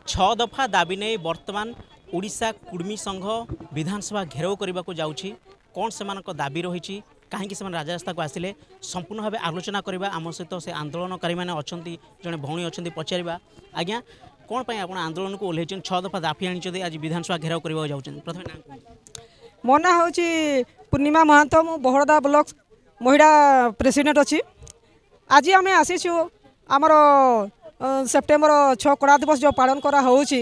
छह दफा दाबी नहीं बर्तमान ओडिशा कुर्मी संघ विधानसभा घेराव करने को जाऊँगी कौन से दाबी रही कहीं से राजरास्ता को आसिले संपूर्ण भाव आलोचना करवा आम सहित से आंदोलनकारी मैंने अच्छा जड़े भौणी अच्छा पचारा आज्ञा कौन पर आप आंदोलन को ओह्ल छह दफा दाबी आनी आज विधानसभा घेराव करने जाऊँ प्रथम मो ना हूँ पूर्णिमा महांत मु बहड़दा ब्लॉक महिला प्रेसिडेंट अच्छी आज आम आसीचु आमर सेप्टेम्बर 6 कड़ा दिवस जो पालन करा होउची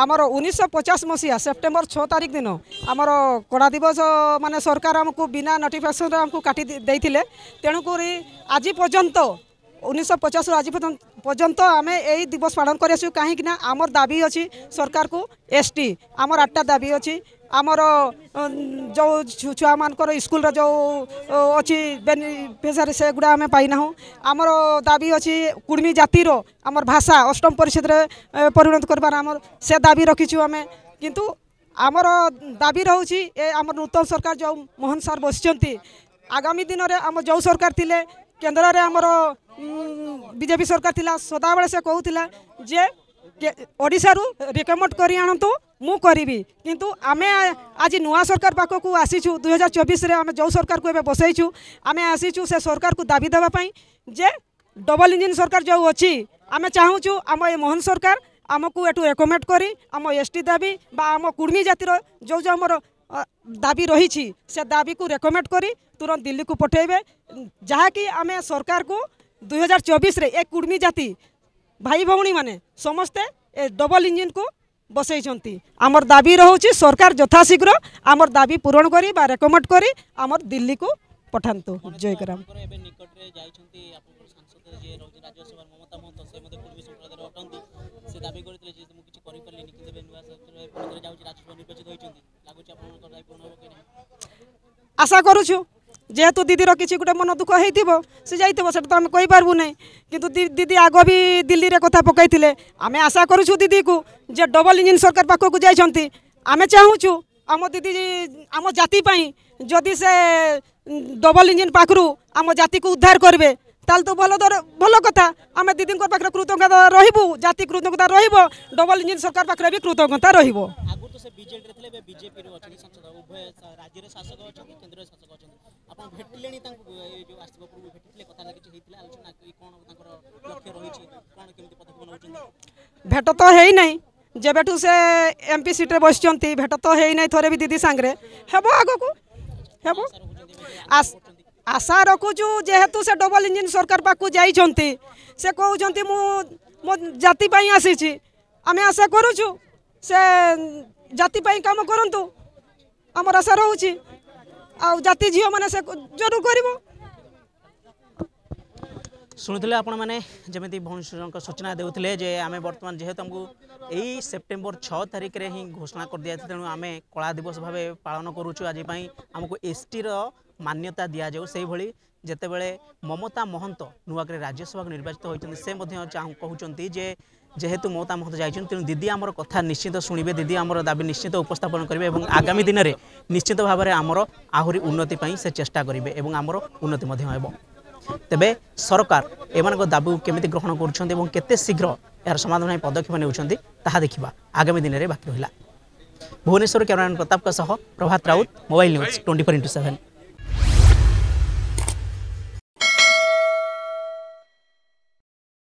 आमर 1950 मसीहा सेप्टेम्बर 6 तारिख दिन आमर कड़ा दिवस माने सरकार आमको बिना नोटिफिकेशन आमको काटी देइथिले तेणुक आज पर्यंत 1950 आज पर्यंत आम यही दिवस पालन कर कहीं आमर दाबी अच्छी सरकार को एसटी आमर 8टा दाबी अच्छी आमर जो छुआ मानकर स्कूल जो अच्छी बेनिफिशियरी से गुड़ा आम पाईना आमर दाबी अच्छी कुर्मी जातिर आमर भाषा अष्टम परिषद रे परिणत करबार आमर से दाबी रखीचु आम किंतु आमर दाबी रोची आमर नूतन सरकार जो मोहन सार बसिचंती आगामी दिन में आम जो सरकार थिले केंद्र रे आमर बीजेपी सरकार थिला सदाबले से कहूला जे ओडिशा रु रिकमेंड करी आनतु मु करी किंतु आमे आज नुआ सरकार पाखक आसीचु 2024 रे आमे जो सरकार को बसईचु आमे आसीचु से सरकार को दाबी देबा पई जे डबल इंजिन सरकार जो अच्छी आमे चाहूचु आम ये मोहन सरकार आमको एटू रेकमेंड करी आम एसटी दाबी बा आम कुर्मी जातिर जो जो आमर दाबी रही से दाबी को रेकमेंड करी तुरंत दिल्ली को पठेबे जहाँकि आमे सरकार को 2024 रे एक कुर्मी जाति भाई भौणी माने समस्ते डबल इंजिन को बसई आमर दाबी रोचे सरकार यथाशीघ्र आमर दाबी पूरण करी बा रेकमेंड करी आमर दिल्ली को पठांतु जयग्राम आशा करूछु जेहेतु दीदीर किसी गोटे मन दुख हो सी जाइए से आम कहीपरबू ना किंतु दीदी आग भी दिल्ली रे कथा पकईले आम आशा करूछु दीदी को जे डबल इंजिन सरकार पाखक जाइछंती आम चाहूचु आम दीदी आम जाति जदि से डबल इंजिन पाखरु आम जाति को उद्धार करबे ताल तो भल कथा आम दीदी पाखे कृतज्ञता रहिबु जाति कृतज्ञता रहिबो डबल इंजिन सरकार पाखे भी कृतज्ञता रहिबो भेट तो है नहीं जेबेठू से एमपी सीट रे बसचंती भेट तो है नहीं थोड़े भी दीदी सांगरे हेबो आगो को हेबो आशा रखुचु जेहेतु से डबल इंजिन सरकार पाखु जाइछंती से कहउछंती मो जाति पई आसीची आमे आशा करूछु से जाति पई काम करंतु हमर आशा रहउची आ जाति झियो माने से जरूर करिवो शुणुले आपण मैंने जमी भौणी सूचना देते जे आम बर्तमान जेहेतु आमको यही सेप्टेम्बर 6 तारिख रे ही घोषणा कर दिया तेणु आम कला दिवस भाव पालन करुचु आज आमको एसटी मान्यता दि जाऊ से भली जेतेबेले ममता महंत नुआक राज्यसभा निर्वाचित होती से कहते जे जेहेतु ममता महंत जाइछन तेणु दीदी आमर कथा निश्चित शुणिबे दीदी आमर दाबी निश्चित उपस्थापन करेंगे और आगामी दिन में निश्चित भाव में आमर आहरी उन्नति से चेष्टा करेंगे और आमर उन्नति हेब तेबे सरकार एमान दाबी केमिति ग्रहण करते शीघ्र यार समाधान पदक्षेप नेउछंती ताहा देखिबा आगामी दिन में बाकी रहिला। भुवनेश्वर कैमरामैन प्रताप प्रभात राउत मोबाइल न्यूज 24x7।